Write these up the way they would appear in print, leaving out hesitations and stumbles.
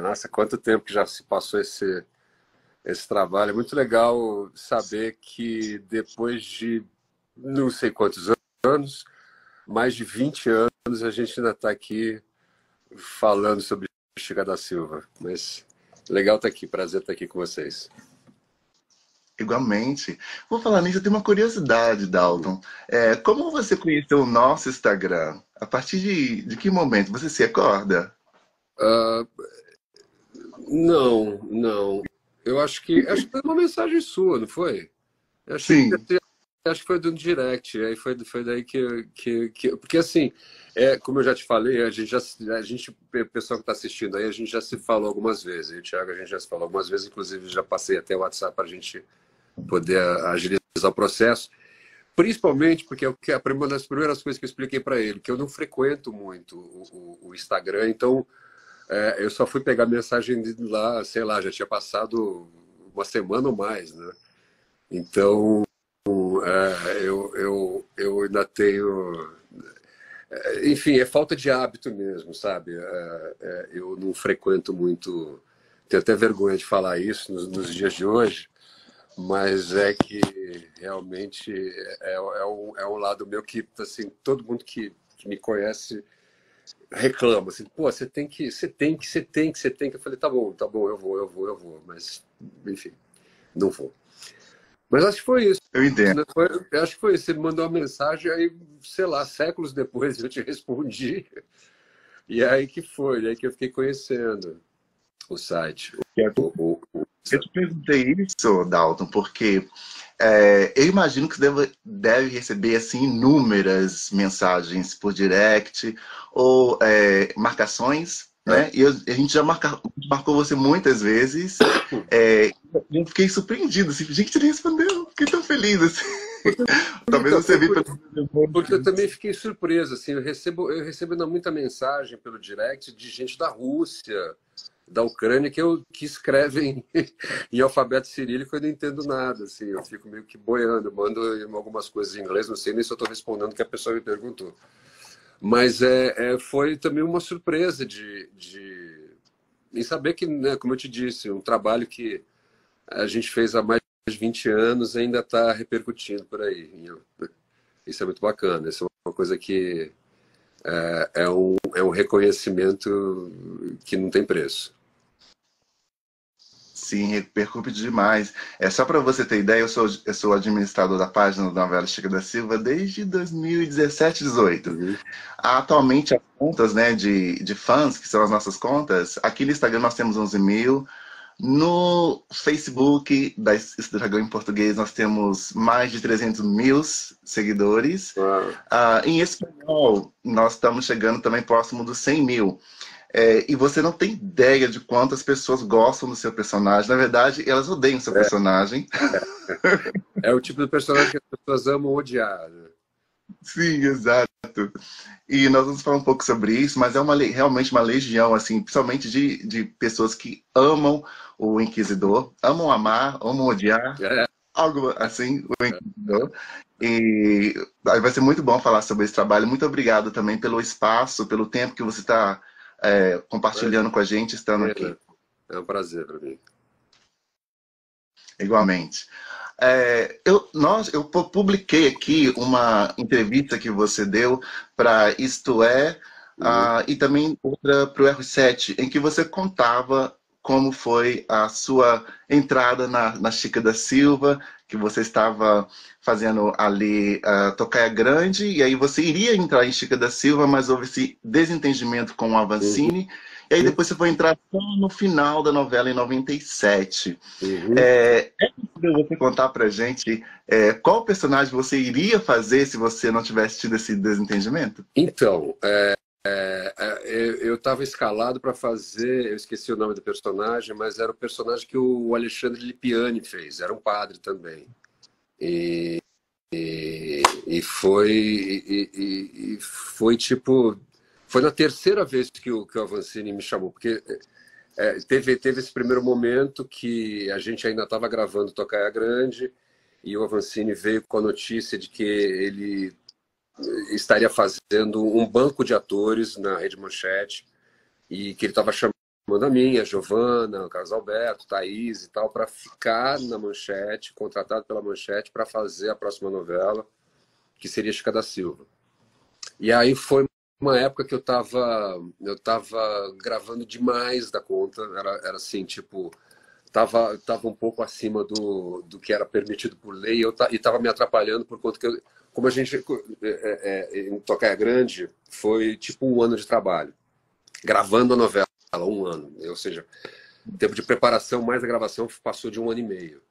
Nossa, quanto tempo que já se passou esse trabalho. É muito legal saber que depois de não sei quantos anos, mais de 20 anos, a gente ainda está aqui falando sobre Chica da Silva. Mas legal estar aqui, prazer estar aqui com vocês. Igualmente. Vou falar nisso, eu tenho uma curiosidade, Dalton. Como você conheceu o nosso Instagram? A partir de que momento? Você se acorda? Ah, não, não. Eu acho que foi uma mensagem sua, não foi? Eu achei que Sim. acho que foi do direct, aí foi daí porque assim, como eu já te falei, a gente, o pessoal que está assistindo aí, a gente já se falou algumas vezes, eu e o Thiago, a gente já se falou algumas vezes, inclusive já passei até o WhatsApp para a gente poder agilizar o processo, principalmente porque uma das primeiras coisas que eu expliquei para ele, que eu não frequento muito o Instagram, então eu só fui pegar mensagem de lá, sei lá, já tinha passado uma semana ou mais, né? Então, eu ainda tenho. Enfim, é falta de hábito mesmo, sabe? Eu não frequento muito. Tenho até vergonha de falar isso nos dias de hoje, mas é que realmente é um lado meu que, assim, todo mundo que me conhece reclama, assim, pô, você tem que. Eu falei, tá bom, eu vou, mas, enfim, não vou. Mas acho que foi isso, Eu entendo. né? Acho que foi isso. Ele mandou uma mensagem, aí, sei lá, séculos depois eu te respondi. E aí que foi, aí que eu fiquei conhecendo o site. Eu te perguntei isso, Dalton, porque eu imagino que você deve receber assim inúmeras mensagens por direct ou marcações, Ah, né? E a gente já marcou você muitas vezes. Eu fiquei surpreendido, assim, gente, ele respondeu, fiquei tão feliz, assim. porque, Talvez então, você viu pelo porque eu também fiquei surpreso, assim, eu recebo ainda muita mensagem pelo direct de gente da Rússia, da Ucrânia, que escrevem em alfabeto cirílico, eu não entendo nada, assim, eu fico meio que boiando, mando algumas coisas em inglês, não sei nem se eu estou respondendo o que a pessoa me perguntou. Mas foi também uma surpresa em saber que, né, como eu te disse, um trabalho que a gente fez há mais de 20 anos ainda está repercutindo por aí. Isso é muito bacana, isso é uma coisa que é um reconhecimento que não tem preço. Sim, repercute demais. Só para você ter ideia, eu sou administrador da página da novela Chica da Silva desde 2017, 18. Uhum. Atualmente, as contas, né, de fãs, que são as nossas contas, aqui no Instagram nós temos 11 mil. No Facebook da Instagram em português nós temos mais de 300 mil seguidores. Ah, Em espanhol, nós estamos chegando também próximo dos 100 mil. E você não tem ideia de quantas pessoas gostam do seu personagem. Na verdade, elas odeiam o seu é, personagem. é o tipo de personagem que as pessoas amam odiar, né? Sim, exato. E nós vamos falar um pouco sobre isso, mas é realmente uma legião, assim, principalmente de pessoas que amam o Inquisidor, amam amar, amam odiar, É, algo assim, o Inquisidor. E aí vai ser muito bom falar sobre esse trabalho. Muito obrigado também pelo espaço, pelo tempo que você está compartilhando com a gente, estando aqui. imagina, é um prazer para mim. Igualmente. Eu publiquei aqui uma entrevista que você deu para Isto É, Uhum. e também outra para o R7, em que você contava como foi a sua entrada na Chica da Silva, que você estava fazendo ali Tocaia Grande, e aí você iria entrar em Chica da Silva, mas houve esse desentendimento com o Uhum. Avancini, e aí depois você foi entrar só no final da novela, em 97. Uhum. É possível você contar pra gente qual personagem você iria fazer se você não tivesse tido esse desentendimento? Então, eu estava escalado para fazer, eu esqueci o nome do personagem, mas era o personagem que o Alexandre Lipiani fez, era um padre também. E foi tipo, foi na terceira vez que o Avancini me chamou, porque teve esse primeiro momento que a gente ainda estava gravando Tocaia Grande e o Avancini veio com a notícia de que ele estaria fazendo um banco de atores na Rede Manchete e que ele estava chamando da minha, Giovana, Carlos Alberto, Thaís e tal, para ficar na Manchete, contratado pela Manchete para fazer a próxima novela, que seria Chica da Silva. E aí foi uma época que eu tava gravando demais da conta, era assim, tipo, tava um pouco acima do que era permitido por lei, e tava me atrapalhando por conta que como a gente em Tocaia Grande foi tipo um ano de trabalho, gravando a novela, um ano, ou seja, o tempo de preparação mais a gravação passou de 1 ano e meio.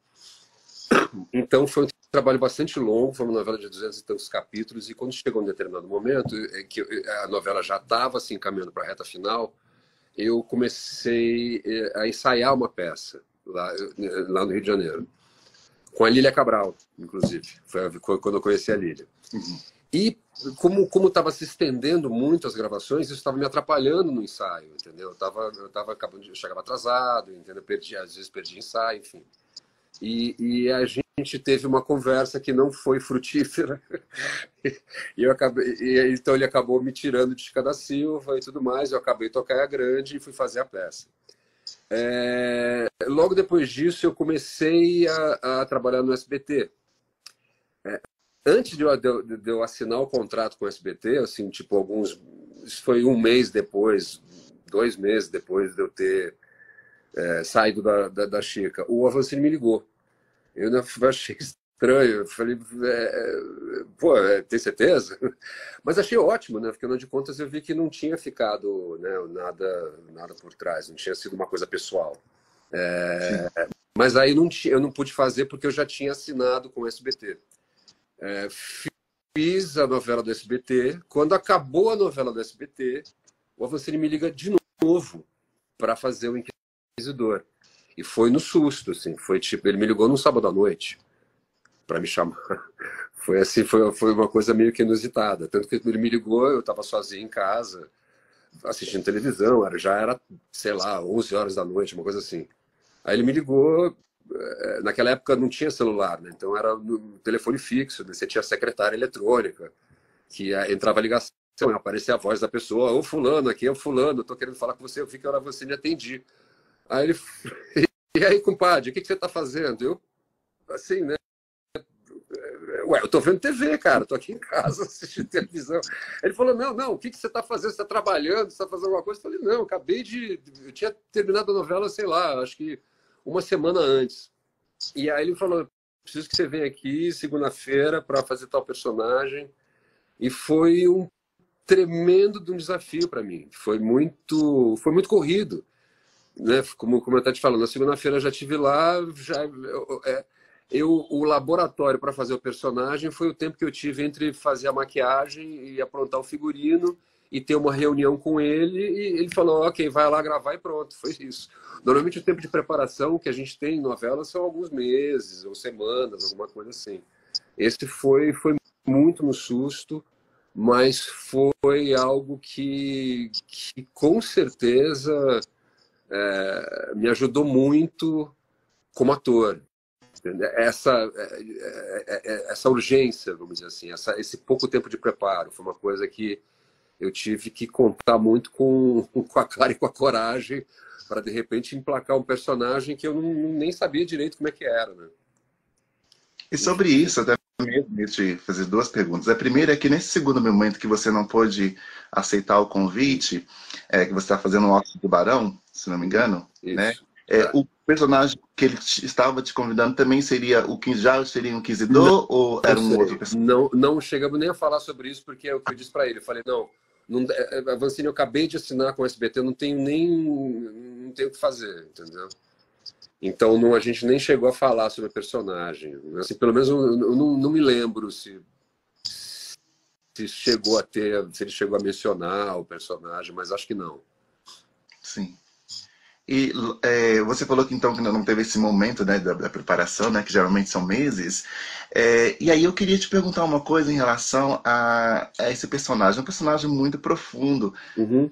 Então foi um trabalho bastante longo, foi uma novela de 200 e tantos capítulos, e quando chegou um determinado momento, que a novela já estava assim, caminhando para a reta final, eu comecei a ensaiar uma peça lá no Rio de Janeiro, com a Lília Cabral, inclusive. Foi quando eu conheci a Lília. E como estava se estendendo muito as gravações, isso estava me atrapalhando no ensaio, entendeu? Eu chegava atrasado, entendeu? Às vezes perdi ensaio, enfim. E a gente teve uma conversa que não foi frutífera. Então ele acabou me tirando de Chica da Silva e tudo mais. Eu acabei Tocaia Grande e fui fazer a peça. Logo depois disso, eu comecei a trabalhar no SBT. Antes de eu assinar o contrato com o SBT, assim, tipo, isso foi 1 mês depois, 2 meses depois de eu ter saído da Chica, o Avancini me ligou. Eu achei estranho, eu falei, pô, tem certeza? Mas achei ótimo, né? Porque, afinal de contas, eu vi que não tinha ficado, né, nada por trás, não tinha sido uma coisa pessoal. Mas aí eu não pude fazer porque eu já tinha assinado com o SBT. Fiz a novela do SBT. Quando acabou a novela do SBT, o Avancini me liga de novo para fazer o Inquisidor. E foi no susto, assim. Foi tipo, ele me ligou num sábado à noite para me chamar. Foi assim, foi uma coisa meio que inusitada. Tanto que ele me ligou, eu estava sozinho em casa, assistindo televisão, já era, sei lá, 11 horas da noite, uma coisa assim. Aí ele me ligou, naquela época não tinha celular, né? Então era no telefone fixo, né? Você tinha a secretária eletrônica, que entrava a ligação, aparecia a voz da pessoa, ô fulano, aqui é o fulano, tô querendo falar com você, eu vi que era você, me atendi. Aí ele, e aí, compadre, o que você tá fazendo? Eu, assim, né? Ué, eu tô vendo TV, cara, tô aqui em casa assistindo televisão. Ele falou, não, o que você tá fazendo? Você tá trabalhando? Você tá fazendo alguma coisa? Eu falei, não, eu tinha terminado a novela, sei lá, acho que 1 semana antes. E aí ele falou, preciso que você venha aqui segunda-feira para fazer tal personagem. E foi um tremendo de um desafio para mim. Foi muito corrido, né? Como eu estava te falando, na segunda-feira eu já estive lá, o laboratório para fazer o personagem foi o tempo que eu tive entre fazer a maquiagem e aprontar o figurino e ter uma reunião com ele, e ele falou, ok, vai lá gravar e pronto, foi isso. Normalmente o tempo de preparação que a gente tem em novela são alguns meses ou semanas, alguma coisa assim. Esse foi muito no susto, mas foi algo que com certeza me ajudou muito como ator. Essa urgência, vamos dizer assim, esse pouco tempo de preparo, foi uma coisa que eu tive que contar muito com a cara e com a coragem para, de repente, emplacar um personagem que eu nem sabia direito como é que era, né? E sobre isso, até mesmo te fazer 2 perguntas. A primeira é que nesse segundo momento que você não pôde aceitar o convite, que você está fazendo o Alto do Tubarão, se não me engano, Isso. né? O personagem que ele estava te convidando também seria já seria um Inquisidor ou era um outro personagem? Não chegamos nem a falar sobre isso, porque é o que eu disse para ele. Eu falei, não, Avancini, eu acabei de assinar com o SBT, eu não tenho o que fazer, entendeu? Então a gente nem chegou a falar sobre o personagem. Assim, pelo menos eu não me lembro se ele chegou a mencionar o personagem, mas acho que não. Sim. E você falou que então que não teve esse momento, né, da preparação, né, que geralmente são meses. E aí eu queria te perguntar uma coisa em relação a esse personagem. Um personagem muito profundo, Uhum.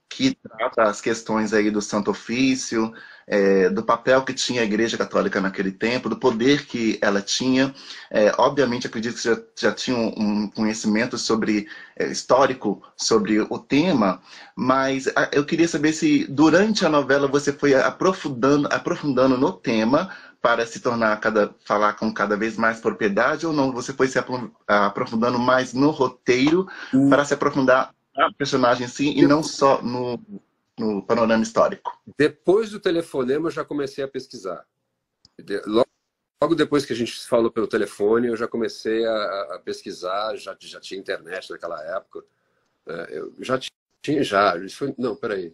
que trata as questões aí do Santo Ofício, do papel que tinha a Igreja Católica naquele tempo, do poder que ela tinha. Obviamente, acredito que já tinha um conhecimento histórico sobre o tema, mas eu queria saber se durante a novela você foi aprofundando no tema para se tornar falar com cada vez mais propriedade, ou não? Você foi se aprofundando mais no roteiro para se aprofundar na personagem em si e não só no panorama histórico? Depois do telefonema, eu já comecei a pesquisar. Logo depois que a gente se falou pelo telefone, eu já comecei a pesquisar, já tinha internet naquela época. Eu já tinha, isso foi, não, peraí,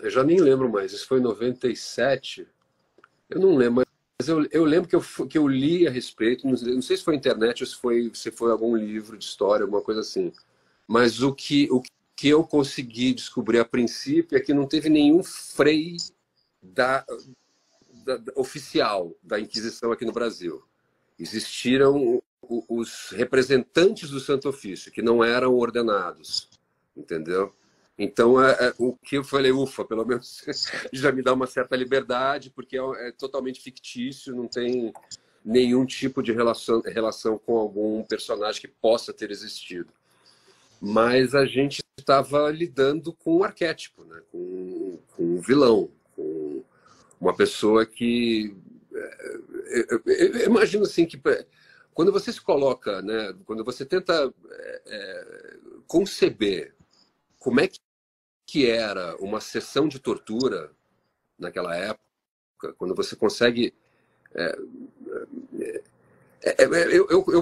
eu já nem lembro mais, isso foi em 97, eu não lembro, mas eu lembro que eu li a respeito, não sei se foi internet ou se foi algum livro de história, alguma coisa assim, mas o que eu consegui descobrir a princípio é que não teve nenhum frei oficial da Inquisição aqui no Brasil. Existiram os representantes do Santo Ofício, que não eram ordenados, entendeu? Então, o que eu falei, ufa, pelo menos já me dá uma certa liberdade, porque é totalmente fictício, não tem nenhum tipo de relação com algum personagem que possa ter existido. Mas a gente estava lidando com um arquétipo, né? com um vilão, com uma pessoa que... Eu imagino assim que quando você se coloca, né? Quando você tenta conceber como é que era uma sessão de tortura naquela época, quando você consegue...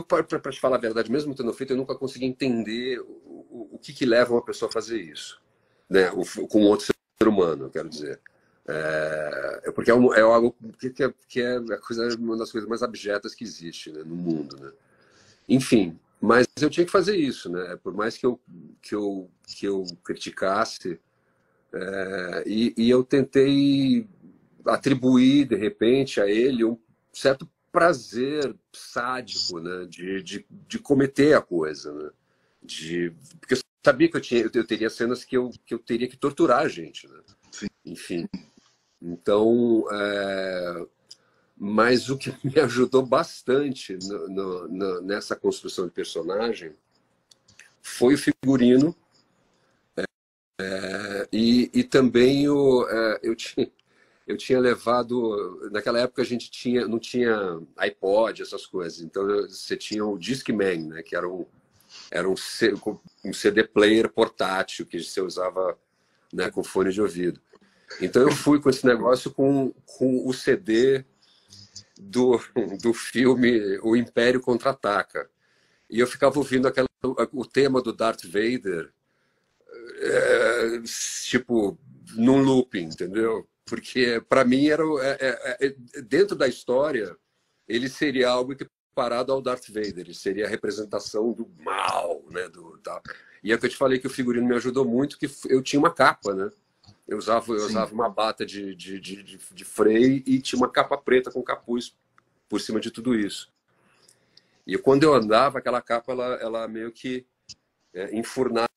para te falar a verdade, mesmo tendo feito, eu nunca consegui entender o que leva uma pessoa a fazer isso, né? Com outro ser humano, quero dizer. Porque é algo que é uma das coisas mais abjetas que existe, né, no mundo, né? Enfim, mas eu tinha que fazer isso, né? Por mais que eu criticasse, e eu tentei atribuir de repente a ele um certo prazer sádico, né, de cometer a coisa, né? Porque eu sabia que eu teria cenas que eu teria que torturar a gente, né? Sim. Enfim. Então, mas o que me ajudou bastante nessa construção de personagem foi o figurino, e também eu tinha levado... Naquela época a gente não tinha iPod, essas coisas, então você tinha o Discman, né, que era um CD player portátil que você usava, né, com fone de ouvido. Então eu fui com esse negócio com o CD do filme O Império Contra-Ataca. E eu ficava ouvindo o tema do Darth Vader, tipo, num looping, entendeu? Porque, para mim, dentro da história, ele seria algo equiparado ao Darth Vader. Ele seria a representação do mal, né? E é que eu te falei que o figurino me ajudou muito, que eu tinha uma capa, né? Eu usava uma bata de freio e tinha uma capa preta com capuz por cima de tudo isso. E quando eu andava, aquela capa, ela meio que enfurnava,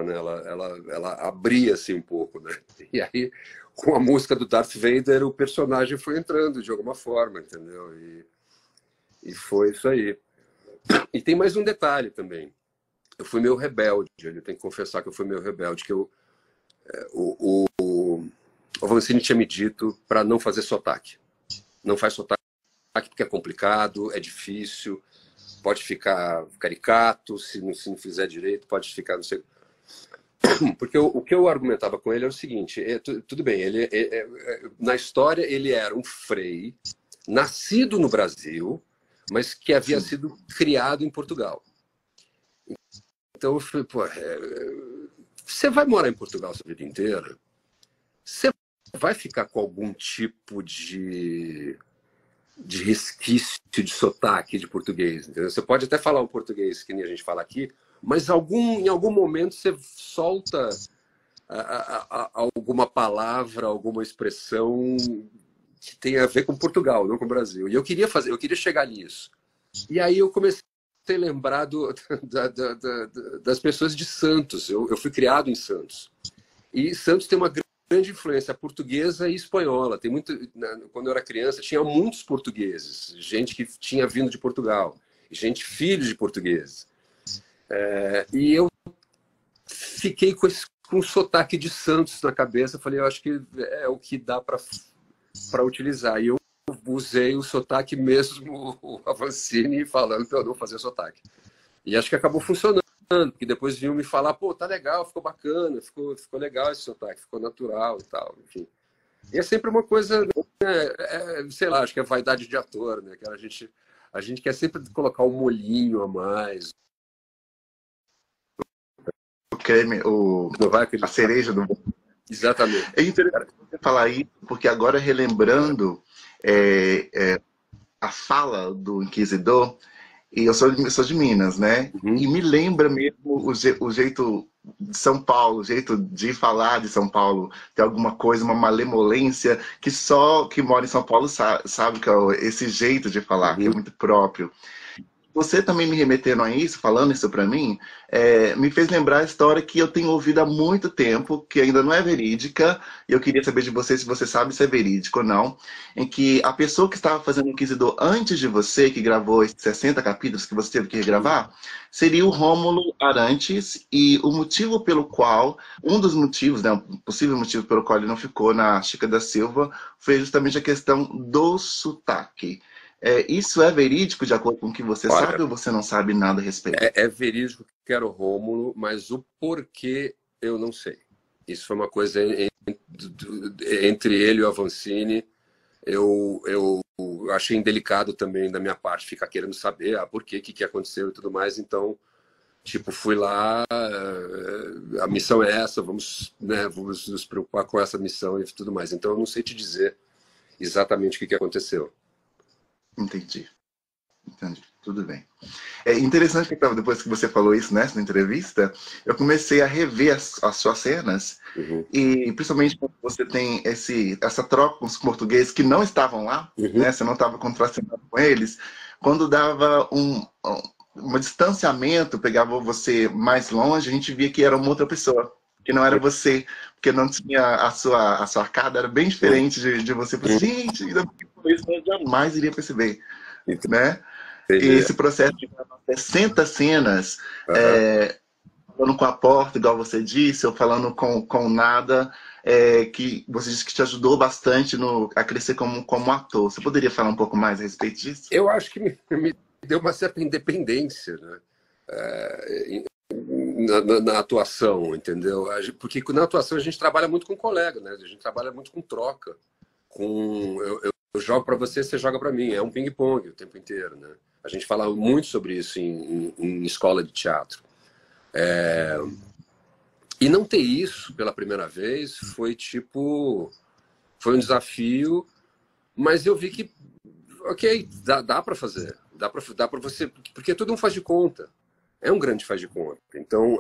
né? Ela abria assim um pouco, né? E aí, com a música do Darth Vader, o personagem foi entrando de alguma forma, entendeu? E foi isso aí. E tem mais um detalhe também. Eu fui meio rebelde, eu tenho que confessar que eu fui meio rebelde, que o Vancini tinha me dito para não fazer sotaque. Não faz sotaque porque é complicado, é difícil, pode ficar caricato, se não fizer direito, pode ficar, não sei. Porque o que eu argumentava com ele é o seguinte: tudo bem, na história ele era um frei, nascido no Brasil, mas que havia sido criado em Portugal. Então eu falei, pô, você vai morar em Portugal a sua vida inteira? Você vai ficar com algum tipo de resquício de sotaque de português, entendeu? Você pode até falar um português que nem a gente fala aqui, mas em algum momento você solta alguma palavra, alguma expressão que tem a ver com Portugal, não com o Brasil. E eu queria chegar nisso. E aí eu comecei a lembrar das pessoas de Santos. Eu fui criado em Santos. E Santos tem uma grande influência portuguesa e espanhola. Tem muito, quando eu era criança, tinha muitos portugueses, gente que tinha vindo de Portugal, gente filho de portugueses. E eu fiquei com um sotaque de Santos na cabeça. Falei, eu acho que é o que dá para utilizar. E eu usei o sotaque mesmo, o Avancini, falando que eu não fazia sotaque. E acho que acabou funcionando, porque depois vinham me falar, pô, tá legal, ficou bacana, ficou legal esse sotaque, ficou natural e tal, enfim. E é sempre uma coisa, né, sei lá, acho que é vaidade de ator, né? Que a gente quer sempre colocar um molhinho a mais. O creme, Não vai a acreditar. cereja do... Exatamente. É interessante você falar isso, porque agora relembrando a fala do Inquisidor, e eu sou de Minas, né? Uhum. E me lembra mesmo o jeito de São Paulo, o jeito de falar de São Paulo, tem alguma coisa, uma malemolência que só quem mora em São Paulo sabe que é esse jeito de falar, que é Uhum. muito próprio. Você também me remetendo a isso, falando isso para mim, me fez lembrar a história que eu tenho ouvido há muito tempo, que ainda não é verídica, e eu queria saber de você se você sabe se é verídico ou não, em que a pessoa que estava fazendo o Inquisidor antes de você, que gravou esses 60 capítulos que você teve que regravar, seria o Rômulo Arantes, e o motivo pelo qual, um dos motivos, né, um possível motivo pelo qual ele não ficou na Chica da Silva, foi justamente a questão do sotaque. Isso é verídico de acordo com o que você Olha, sabe ou você não sabe nada a respeito? é verídico que era o Rômulo, mas o porquê eu não sei. Isso foi uma coisa entre ele e o Avancini. Eu achei indelicado também da minha parte ficar querendo saber por quê, o que aconteceu e tudo mais. Então, tipo, fui lá, a missão é essa, vamos nos preocupar com essa missão e tudo mais. Então, eu não sei te dizer exatamente o que aconteceu. Entendi. Entendi. Tudo bem. É interessante que depois que você falou isso nessa entrevista, eu comecei a rever as suas cenas, Uhum. e principalmente quando você tem essa troca com os portugueses que não estavam lá, Uhum. né? Você não estava contracenando com eles, quando dava um distanciamento, pegava você mais longe, a gente via que era uma outra pessoa, que não era você, porque não tinha a sua cara, era bem diferente de você. Eu falei, gente, ainda bem que falou isso, eu jamais iria perceber, né? E Entendi. esse processo de gravar 60 cenas, Uhum. falando com a porta, igual você disse, ou falando com nada, que você disse que te ajudou bastante a crescer como ator. Você poderia falar um pouco mais a respeito disso? Eu acho que me deu uma certa independência, né? Na atuação, entendeu? Porque na atuação a gente trabalha muito com colega, né? A gente trabalha muito com troca. Eu jogo para você, você joga para mim. É um ping-pong o tempo inteiro, né? A gente fala muito sobre isso em escola de teatro. E não ter isso pela primeira vez foi foi um desafio, mas eu vi que, ok, dá para fazer. Dá para você, porque todo mundo faz de conta. É um grande faz de conta. Então,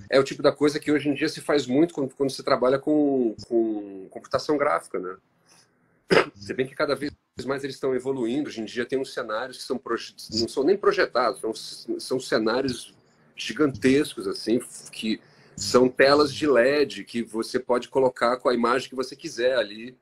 é o tipo da coisa que hoje em dia se faz muito quando você trabalha com computação gráfica, né? Se bem que cada vez mais eles estão evoluindo. Hoje em dia tem uns cenários que não são nem projetados, são cenários gigantescos, assim, que são telas de LED que você pode colocar com a imagem que você quiser ali.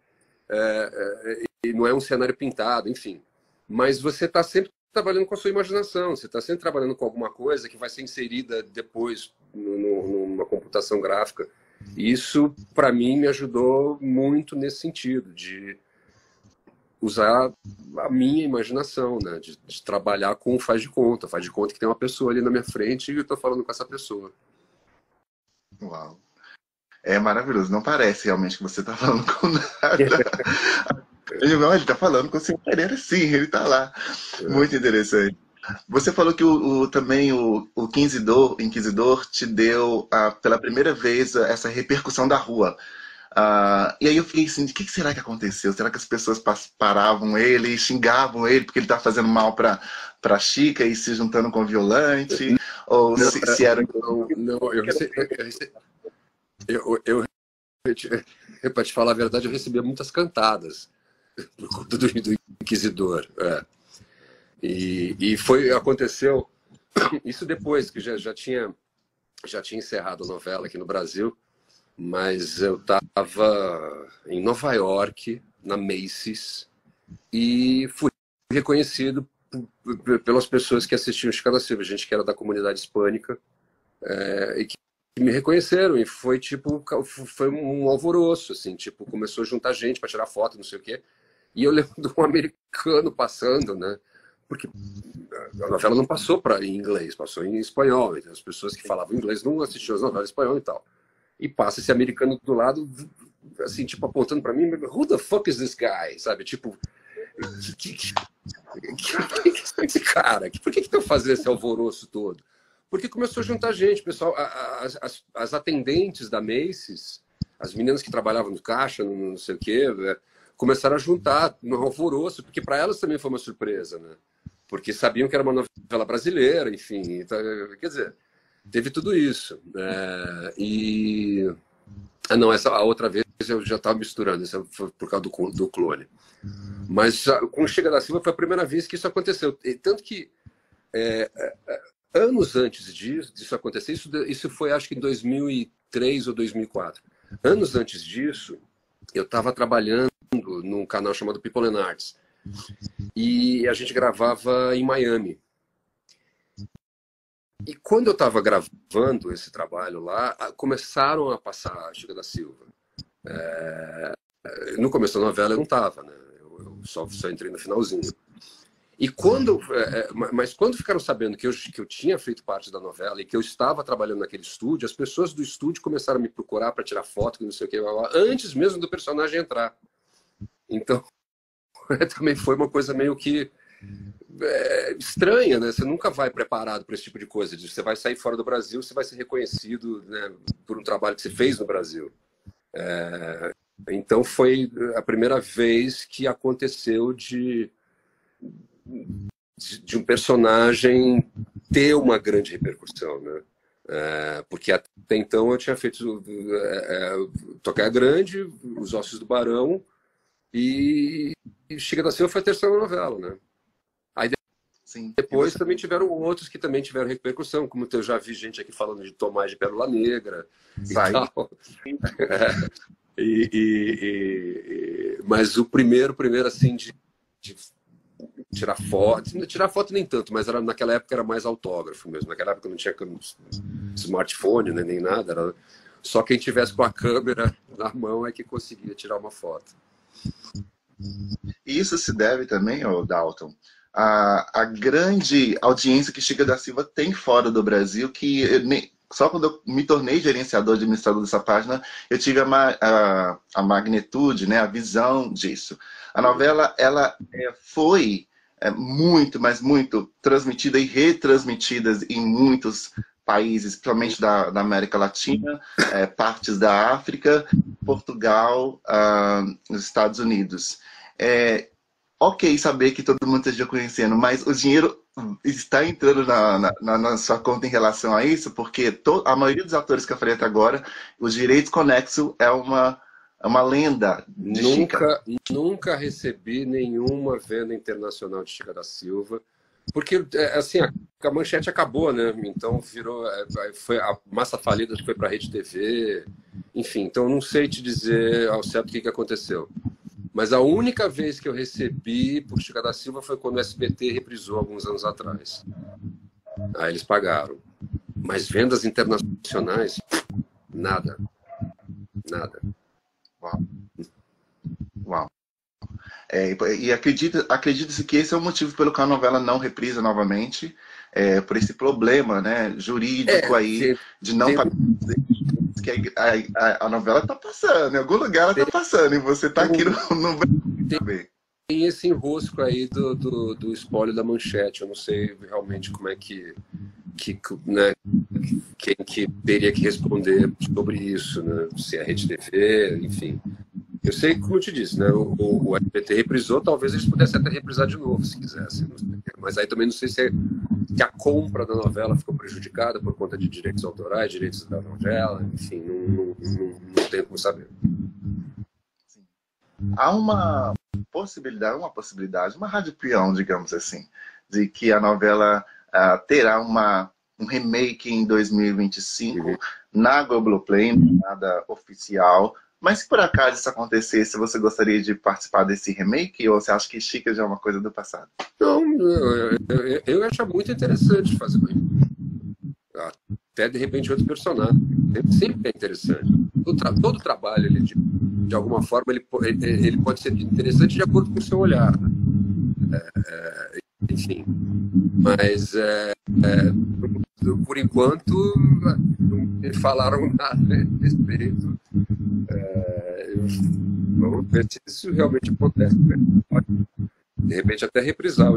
E não é um cenário pintado, enfim. Mas você está sempre trabalhando com a sua imaginação, você está sempre trabalhando com alguma coisa que vai ser inserida depois numa computação gráfica. E isso, para mim, me ajudou muito nesse sentido, de usar a minha imaginação, né? De trabalhar com o faz de conta. Faz de conta que tem uma pessoa ali na minha frente e eu estou falando com essa pessoa. Uau. É maravilhoso. Não parece realmente que você está falando com nada. Ele está falando com o senhor Pereira, sim, ele está lá. Muito interessante. Você falou que também o Inquisidor te deu, pela primeira vez, essa repercussão da rua. E aí eu fiquei assim, o que será que aconteceu? Será que as pessoas paravam ele, xingavam ele porque ele está fazendo mal para Chica e se juntando com o Violante? Ou Não, se era... não, para te falar a verdade, eu recebia muitas cantadas por conta do Inquisidor. E aconteceu isso depois que já tinha encerrado a novela aqui no Brasil. mas eu estava em Nova York, na Macy's, e fui reconhecido pelas pessoas que assistiam Chica da Silva, gente que era da comunidade hispânica, e que me reconheceram, e foi tipo, foi um alvoroço, assim, tipo, começou a juntar gente para tirar foto, não sei o quê, e eu lembro de um americano passando, né, porque a novela não passou em inglês, passou em espanhol, então as pessoas que falavam inglês não assistiam as novelas em espanhol e tal. E passa esse americano do lado, assim, tipo, apontando para mim, who the fuck is this guy? Sabe, tipo, que é esse cara? Por que estão fazendo esse alvoroço todo? Porque começou a juntar gente, pessoal, as atendentes da Macy's, as meninas que trabalhavam no caixa, não sei o quê, começaram a juntar no alvoroço, porque para elas também foi uma surpresa, né? Porque sabiam que era uma novela brasileira, enfim, então, quer dizer, teve tudo isso. Não, a outra vez eu já estava misturando, isso foi por causa do clone. Mas com o Chega da Silva foi a primeira vez que isso aconteceu. E tanto que anos antes disso acontecer, isso foi acho que em 2003 ou 2004. Anos antes disso, eu estava trabalhando num canal chamado People and Arts. E a gente gravava em Miami. E quando eu estava gravando esse trabalho lá, começaram a passar a Chica da Silva. No começo da novela eu não estava, né? Eu só entrei no finalzinho. E mas quando ficaram sabendo que eu tinha feito parte da novela e que eu estava trabalhando naquele estúdio, as pessoas do estúdio começaram a me procurar para tirar foto, não sei o que, antes mesmo do personagem entrar. Então, também foi uma coisa meio que estranha, né? Você nunca vai preparado para esse tipo de coisa. Você vai sair fora do Brasil, você vai ser reconhecido, né, por um trabalho que você fez no Brasil. Então foi a primeira vez que aconteceu de um personagem ter uma grande repercussão, né? Porque até então eu tinha feito Tocar Grande, Os Ossos do Barão e Chica da Silva foi a terceira novela, né? Aí Sim. depois também tiveram outros que também tiveram repercussão, como eu já vi gente aqui falando de Tomás de Pérola Negra e tal. Mas o primeiro assim, de tirar foto nem tanto, mas naquela época era mais autógrafo mesmo. Naquela época não tinha smartphone, né, nem nada, era só quem tivesse com a câmera na mão é que conseguia tirar uma foto. E isso se deve também, Dalton, a grande audiência que Chica da Silva tem fora do Brasil, que só quando eu me tornei gerenciador, administrador dessa página, eu tive a magnitude, né, a visão disso. A novela ela foi muito, mas muito transmitida e retransmitida em muitos países, principalmente da América Latina, partes da África, Portugal, os Estados Unidos. Ok saber que todo mundo esteja conhecendo, mas o dinheiro está entrando na sua conta em relação a isso, porque a maioria dos atores que eu falei até agora, os direitos conexos é uma lenda de Chica. Nunca recebi nenhuma venda internacional de Chica da Silva, porque assim, a manchete acabou, né? Então virou, foi a Massa Falida que foi para a Rede TV, enfim, então eu não sei te dizer ao certo o que aconteceu. Mas a única vez que eu recebi por Chica da Silva foi quando o SBT reprisou alguns anos atrás. Aí eles pagaram. Mas vendas internacionais, nada. Nada. Uau. E acredita-se que esse é o motivo pelo qual a novela não reprisa novamente, por esse problema, né, jurídico aí, de não pagar. Que a novela está passando, em algum lugar ela está passando, e você está aqui no Brasil. Tem esse enrosco aí do espólio da manchete. Eu não sei realmente como é né, quem que teria que responder sobre isso, né? Se é a Rede TV, enfim. Eu sei, como eu te disse, né? O SBT reprisou, talvez eles pudessem até reprisar de novo, se quisessem. Mas aí também não sei se a compra da novela ficou prejudicada por conta de direitos autorais, direitos da novela, enfim, não tenho como saber. Há uma possibilidade, uma rádio peão, digamos assim, de que a novela terá uma um remake em 2025 na Globoplay, nada oficial. Mas se por acaso isso acontecesse, você gostaria de participar desse remake? Ou você acha que Chica já é uma coisa do passado? Não, eu acho muito interessante fazer até de repente outro personagem. Sempre é interessante. Todo trabalho, ele, de alguma forma, ele pode ser interessante de acordo com o seu olhar. Enfim, mas por enquanto não me falaram nada a respeito. Vamos ver se isso realmente acontece. De repente até reprisar.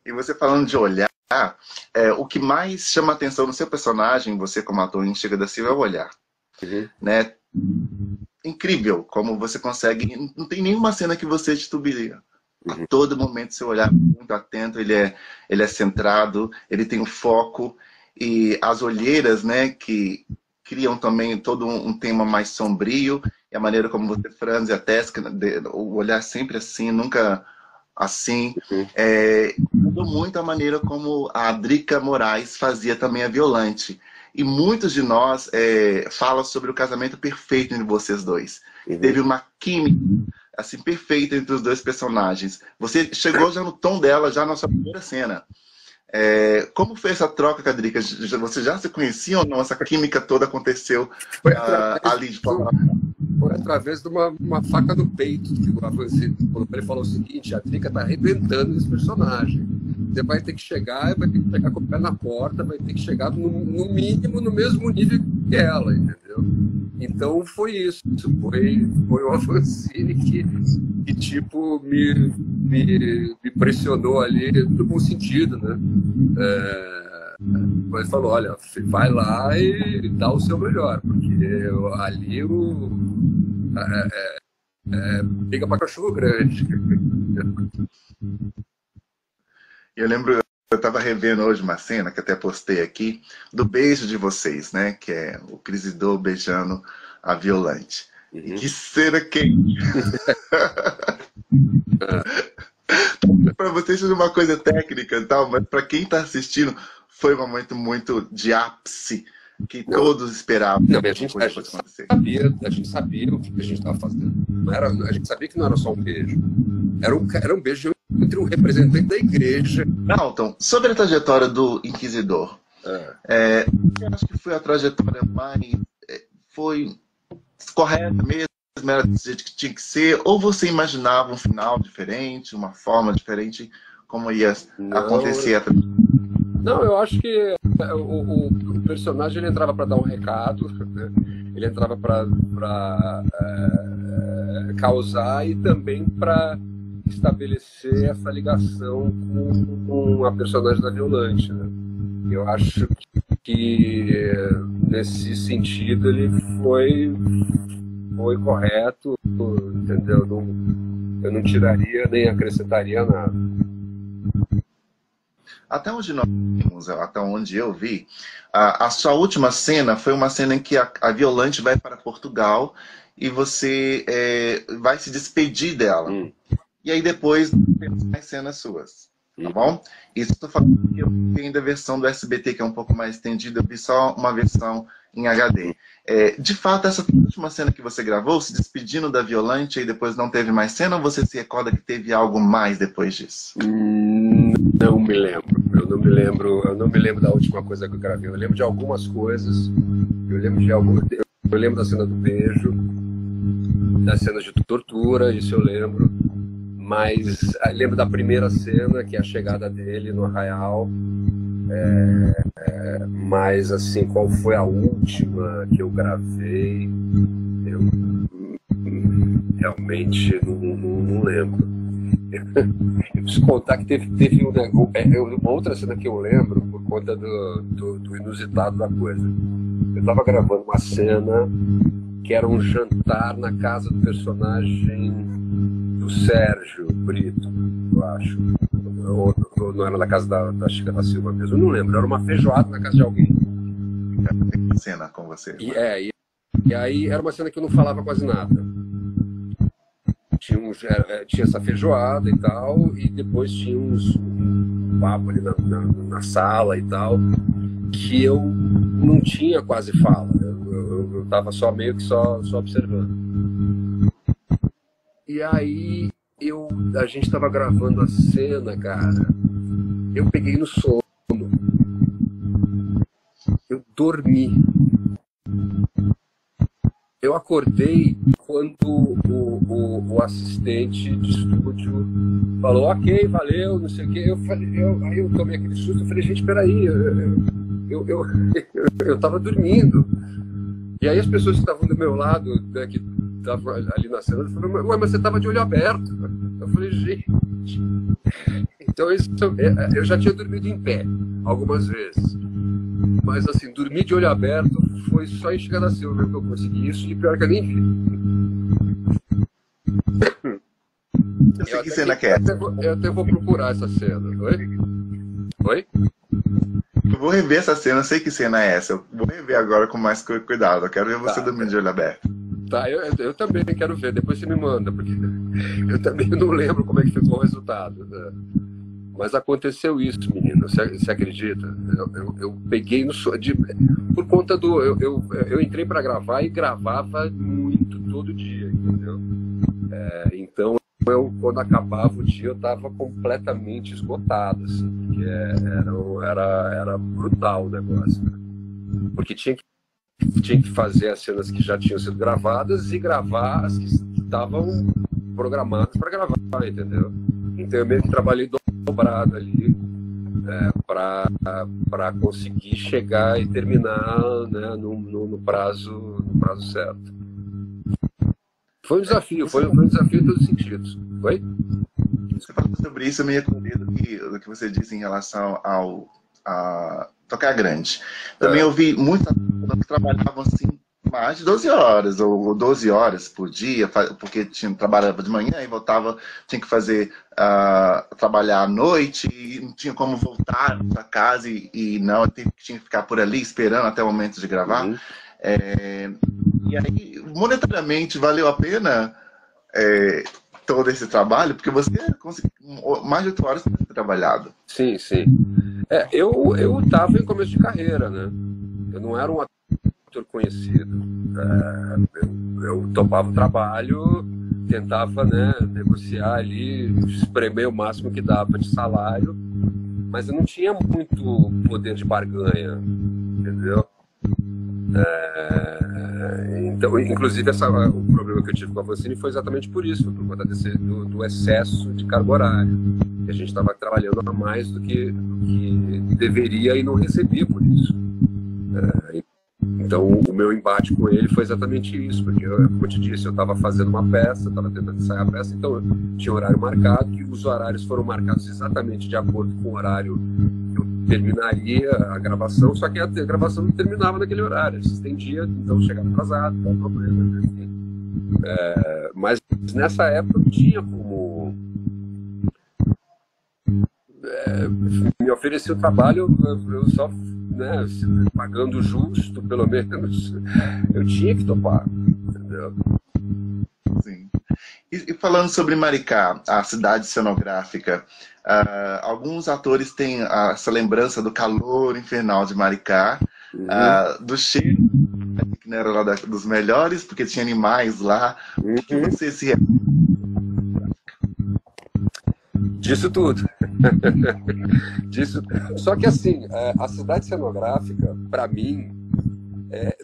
E você falando de olhar, o que mais chama atenção no seu personagem, você como ator em Chica da Silva, é o olhar. Né? Incrível como você consegue... Não tem nenhuma cena que você titubeia. A todo momento seu olhar é muito atento, ele é centrado, ele tem um foco. E as olheiras, né, que criam também todo um tema mais sombrio. E a maneira como você franze a testa, o olhar sempre assim, nunca... assim, mudou muito a maneira como a Drica Moraes fazia também a Violante. E muitos de nós falam sobre o casamento perfeito entre vocês dois. Teve uma química assim, perfeita entre os dois personagens. Você chegou já no tom dela, já na sua primeira cena. Como foi essa troca com a Drica? Você já se conhecia ou não? Essa química toda aconteceu ali de forma... Foi através de uma faca no peito que o Avancini, quando ele falou o seguinte: a Drica tá arrebentando esse personagem. Você vai ter que chegar com o pé na porta, vai ter que chegar no mínimo no mesmo nível que ela, entendeu? Então foi isso. Foi o Avancini que tipo, me pressionou ali, no bom sentido, né? Ele falou: olha, vai lá e dá o seu melhor, porque ali liga para cachorro grande. Eu lembro, eu estava revendo hoje uma cena, que até postei aqui, do beijo de vocês, né? Que é o Crisidor beijando a Violante. Que cena quente! Para vocês é uma coisa técnica e tal, mas para quem está assistindo, foi um momento muito de ápice que todos esperavam. Não, a gente sabia o que a gente estava fazendo. A gente sabia que não era só um beijo. Era um beijo entre um representante da igreja. Dalton, sobre a trajetória do Inquisidor, eu acho que foi a trajetória mais... foi correta mesmo? Era do jeito que tinha que ser? Ou você imaginava um final diferente, uma forma diferente, como ia acontecer? Não, eu acho que o personagem ele entrava para dar um recado, né? Ele entrava para causar e também para estabelecer essa ligação com a personagem da Violante, né? Eu acho que nesse sentido ele foi correto, entendeu? Eu não tiraria nem acrescentaria nada. Até onde nós vimos, até onde eu vi, a sua última cena foi uma cena em que a Violante vai para Portugal e você vai se despedir dela. E aí depois temos mais cenas suas, tá bom? Isso eu estou falando que eu tenho ainda a versão do SBT, que é um pouco mais estendida, eu vi só uma versão em HD. De fato, essa última cena que você gravou, se despedindo da Violante e depois não teve mais cena, ou você se recorda que teve algo mais depois disso? Não me lembro. Eu não me lembro da última coisa que eu gravei. Eu lembro de algumas coisas. Eu lembro da cena do beijo, das cenas de tortura, isso eu lembro. Mas lembro da primeira cena, que é a chegada dele no Arraial. Mas assim, qual foi a última que eu gravei? Eu realmente não lembro. Eu preciso contar que teve uma outra cena que eu lembro por conta do inusitado da coisa. Eu estava gravando uma cena que era um jantar na casa do personagem do Sérgio Brito, eu acho. Ou não era na casa da Chica da Silva mesmo, eu não lembro. Era uma feijoada na casa de alguém. Cena com você. E aí era uma cena que eu não falava quase nada. Tinha essa feijoada e tal, e depois tinha papo ali na sala e tal, que eu não tinha quase fala. Eu tava só meio que só observando. E aí a gente tava gravando a cena, cara. Eu peguei no sono. Eu dormi. Eu acordei quando o assistente de estúdio falou, ok, valeu, não sei o quê. Aí eu tomei aquele susto, eu falei, gente, peraí, eu tava dormindo. E aí as pessoas que estavam do meu lado, né, que estavam ali na cena, falaram, ué, mas você tava de olho aberto. Eu falei, gente... Então eu já tinha dormido em pé algumas vezes. Mas assim, dormir de olho aberto foi só em Chica da Silva que eu consegui isso, e pior que eu nem vi. Eu sei que cena que é. Eu até vou procurar essa cena. Oi? Eu vou rever essa cena, eu sei que cena é essa. Eu vou rever agora com mais cuidado. Eu quero ver você dormindo de olho aberto. Tá, eu também quero ver, depois você me manda, porque eu também não lembro como é que ficou o resultado, né? Mas aconteceu isso, menino, você acredita? Eu peguei no por conta do... Eu entrei para gravar e gravava muito, todo dia, entendeu? Então, quando acabava o dia, eu estava completamente esgotado, assim, porque era brutal o negócio, né? Porque tinha que fazer as cenas que já tinham sido gravadas e gravar as que estavam programadas para gravar, entendeu? Então eu meio que trabalhei dobrado ali para conseguir chegar e terminar, né, no prazo certo. Foi um desafio, foi um desafio em todos os sentidos. Foi? Você falou sobre isso, eu me recordei do que você disse em relação a tocar grande. Também eu vi muitas pessoas que trabalhavam assim mais de 12 horas, ou 12 horas por dia, porque trabalhava de manhã e voltava, tinha que fazer, trabalhar à noite, e não tinha como voltar para casa, e não, tinha que ficar por ali esperando até o momento de gravar. Uhum. E aí, monetariamente, valeu a pena todo esse trabalho? Porque você conseguiu mais de 8 horas para ter trabalhado. Sim, sim. Eu estava em começo de carreira, né? Eu não era um ator conhecido. Eu topava o trabalho, tentava, né, negociar ali, espremer o máximo que dava de salário, mas eu não tinha muito poder de barganha, entendeu? Então, inclusive, o problema que eu tive com a Vancini foi exatamente por isso, por conta do excesso de carga horária. A gente estava trabalhando a mais do que deveria e não recebia por isso. Então, o meu embate com ele foi exatamente isso, porque, como eu te disse, eu estava fazendo uma peça, estava tentando ensaiar a peça, então eu tinha horário marcado, e os horários foram marcados exatamente de acordo com o horário que eu terminaria a gravação, só que a gravação não terminava naquele horário, se estendia, então chegava atrasado, não era problema, enfim. Mas nessa época não tinha como... me oferecer o trabalho, eu só... né, pagando justo, pelo menos, eu tinha que topar, entendeu? Sim. E falando sobre Maricá, a cidade cenográfica, alguns atores têm essa lembrança do calor infernal de Maricá, do cheiro, que não era lá dos melhores, porque tinha animais lá. O que você se... Disso tudo. Só que assim, a cidade cenográfica, para mim,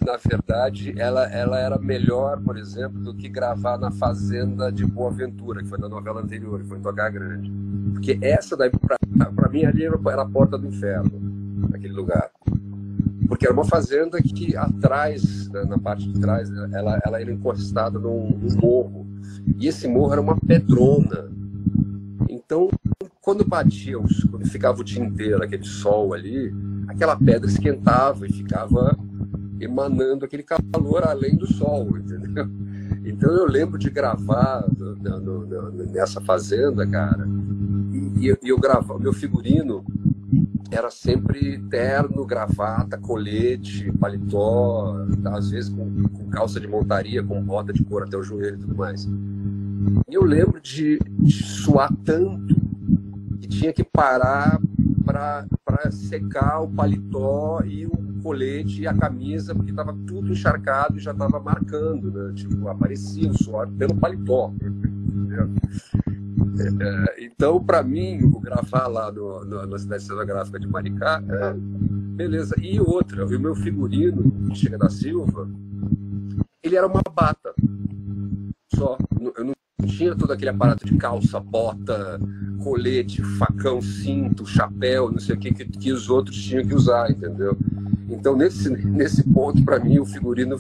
na verdade, ela era melhor, por exemplo, do que gravar na Fazenda de Boa Ventura, que foi na novela anterior, que foi em Tocar Grande. Porque essa daí, para mim, ali era a porta do inferno, aquele lugar. Porque era uma fazenda que atrás, na parte de trás, ela era encostada num morro. E esse morro era uma pedrona. Então, quando ficava o dia inteiro aquele sol ali, aquela pedra esquentava e ficava emanando aquele calor além do sol, entendeu? Então eu lembro de gravar nessa fazenda, cara, e eu gravava, meu figurino era sempre terno, gravata, colete, paletó, às vezes com calça de montaria, com bota de couro até o joelho e tudo mais. E eu lembro de suar tanto que tinha que parar para secar o paletó e o colete e a camisa, porque estava tudo encharcado e já estava marcando, né? Tipo, aparecia o suor pelo paletó. Então, para mim, o gravar lá na cidade cenográfica de Maricá, beleza. E outra, o meu figurino, que chega da Silva, ele era uma bata só. Eu não tinha todo aquele aparato de calça, bota, colete, facão, cinto, chapéu, não sei o que os outros tinham que usar, entendeu? Então, nesse ponto, para mim, o figurino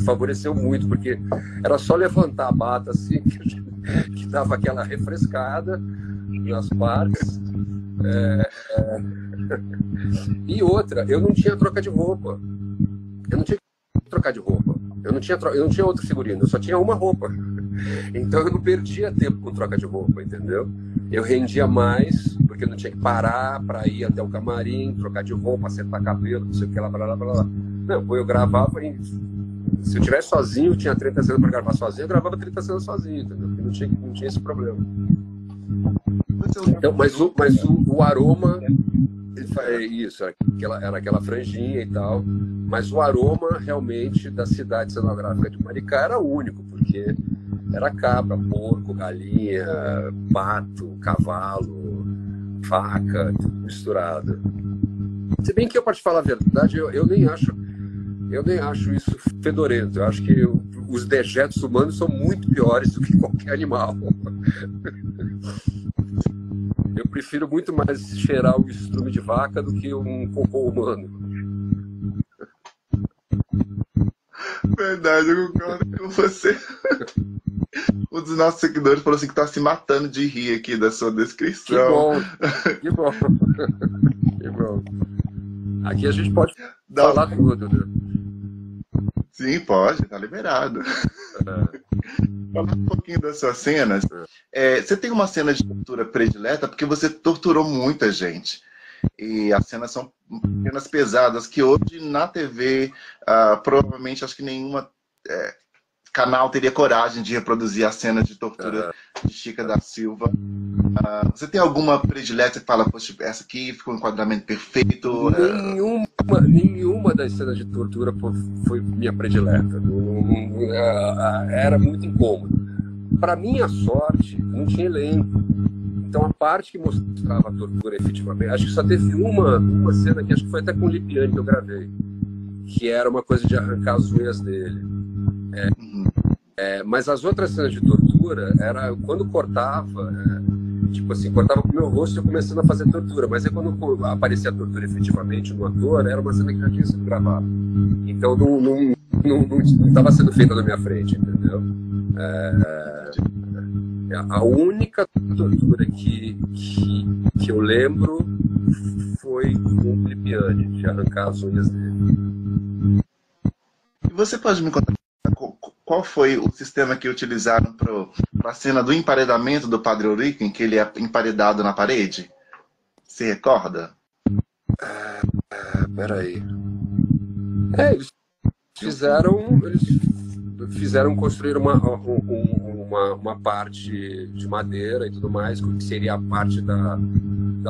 favoreceu muito, porque era só levantar a bata assim, que dava aquela refrescada nas partes. E outra, eu não tinha troca de roupa. Eu não tinha que trocar de roupa. Eu não tinha outro figurino, eu só tinha uma roupa. Então eu não perdia tempo com troca de roupa, entendeu? Eu rendia mais, porque eu não tinha que parar para ir até o camarim, trocar de roupa, acertar cabelo, não sei o que lá, blá, blá, blá. Não, eu gravava se eu estivesse sozinho, eu tinha 30 cenas para gravar sozinho, eu gravava 30 cenas sozinho, entendeu? Porque não tinha esse problema. Então, mas o aroma, isso, era aquela franjinha e tal, mas o aroma realmente da cidade cenográfica de Maricá era único, porque era cabra, porco, galinha, pato, cavalo, vaca, tudo misturado. Se bem que eu, para te falar a verdade, eu nem acho isso fedorento. Eu acho que os dejetos humanos são muito piores do que qualquer animal. Eu prefiro muito mais cheirar um estrume de vaca do que um cocô humano. Verdade, eu concordo com você. Um dos nossos seguidores falou assim que tá se matando de rir aqui da sua descrição. Que bom. Que bom. Aqui a gente pode falar tudo, né? Sim, pode, tá liberado. Falar um pouquinho das suas cenas. Você tem uma cena de tortura predileta porque você torturou muita gente. E as cenas são cenas pesadas que hoje na TV, provavelmente acho que nenhuma canal teria coragem de reproduzir a cena de tortura de Chica da Silva. Você tem alguma predileta que fala, poxa, essa aqui ficou um enquadramento perfeito? Nenhuma das cenas de tortura foi minha predileta. Era muito incômodo. Para minha sorte, não tinha elenco. Então a parte que mostrava a tortura efetivamente, acho que só teve uma cena que acho que foi até com o Lipiani que eu gravei, que era uma coisa de arrancar as unhas dele. Mas as outras cenas de tortura, era quando cortava, tipo assim, cortava pro meu rosto e eu começando a fazer tortura. Mas aí quando aparecia a tortura efetivamente no ator, era uma cena que já tinha sido gravada. Então não estava sendo feita na minha frente, entendeu? A única tortura que eu lembro foi com o Lipiani, de arrancar as unhas dele. E você pode me contar qual foi o sistema que utilizaram para a cena do emparedamento do Padre Eurico, em que ele é emparedado na parede? Se recorda? Peraí. Eles fizeram construir uma parte de madeira e tudo mais, que seria a parte da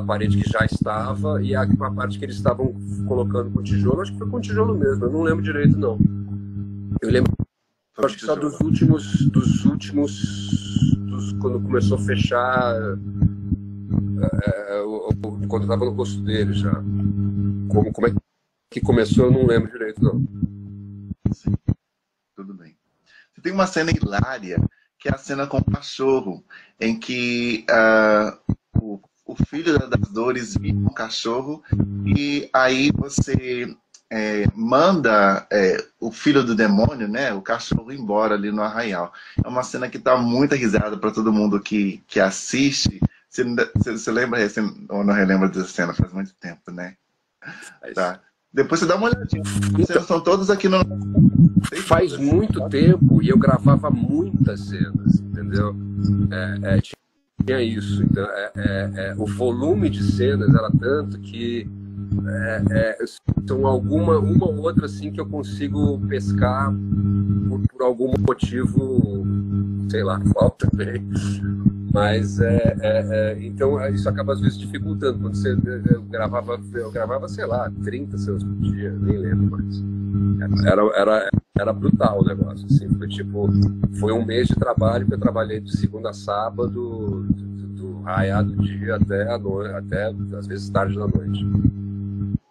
parede que já estava, e a parte que eles estavam colocando com tijolo. Acho que foi com tijolo mesmo, eu não lembro direito, não. Eu lembro, acho que só dos últimos, quando começou a fechar, quando estava no rosto dele já. Como é que começou, eu não lembro direito, não. Sim, tudo bem. Você tem uma cena hilária, que é a cena com o cachorro, em que o filho das dores vira um cachorro, e aí você manda o filho do demônio, né, o cachorro, embora ali no arraial. É uma cena que dá muita risada para todo mundo que assiste. Você lembra ou não relembra dessa cena? Faz muito tempo, né? Tá. Depois você dá uma olhadinha. Vocês estão todos aqui no... Faz muito tempo e eu gravava muitas cenas, entendeu? Tinha isso. Então, o volume de cenas era tanto que são uma ou outra assim que eu consigo pescar por algum motivo, sei lá, qual também. Mas então isso acaba às vezes dificultando. Quando você eu gravava, sei lá, 30 cenas por dia, nem lembro mais. Era brutal o negócio. Assim, foi um mês de trabalho que eu trabalhei de segunda a sábado, do raiar do dia até a noite, até às vezes tarde da noite.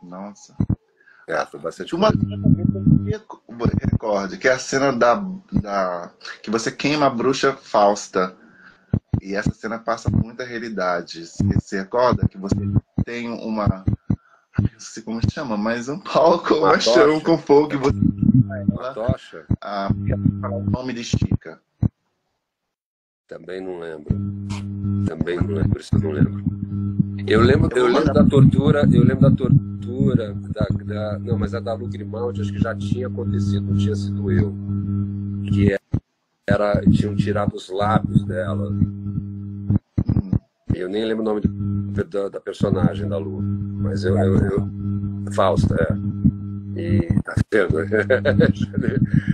Nossa. Foi bastante Uma coisa. cena que eu recorde, que é a cena que você queima a bruxa Fausta. E essa cena passa muita realidade. Você recorda que você tem uma... Não sei como chama, mas um palco, uma chão com fogo e você... Uma tocha? Falar o nome de Chica. Também não lembro. Isso eu não lembro. Eu lembro da tortura, não, mas a da Lu Grimaldi acho que já tinha acontecido, não tinha sido eu. Que tinham tirado os lábios dela. Eu nem lembro o nome da personagem da Lu, mas Fausta, E tá vendo?